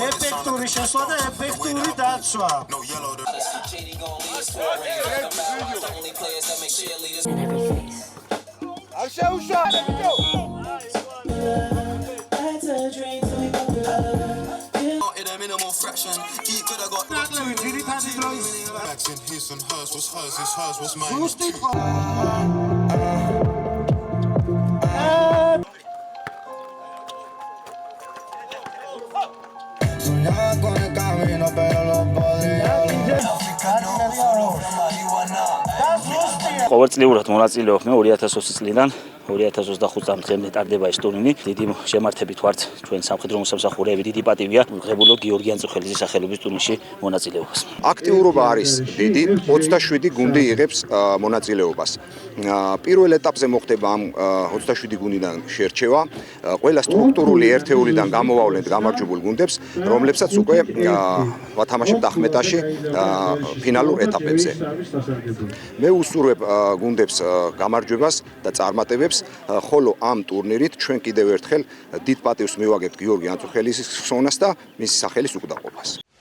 ეფექტური შესვლა და ეფექტური დაცვა. არ შეუშვა. ყოველწლიურად მონაწილეობდნენ 2020 წლიდან 2025 წლამდე ტარდება ეს ტურნირი. დიდი შემართებით ვართ ჩვენ სამხედრო მოსამსახურეები. დიდი პატივია ღებულობ გიორგი ანწუხელიძის სახელობის ტურნირში მონაწილეობას. აქტიურობა არის დიდი, 27 გუნდი იღებს მონაწილეობას. პირველ ეტაპზე მოხდება ამ 27 გუნდიდან შერჩევა. ყველა სტრუქტურული ერთეულიდან გამოვავლენთ გამარჯვებულ გუნდებს, რომლებსაც უკვე ვათამაშებთ ახმეტაში ფინალურ ეტაპებზე. მე ვუსურვებ გუნდებს გამარჯვებას და წარმატებებს, ხოლო ამ ტურნირით ჩვენ კიდევ ერთხელ დიდ პატივს მივაგებთ გიორგი ანწუხელისის ხსოვნას და მისი სახელის უკვდავობას.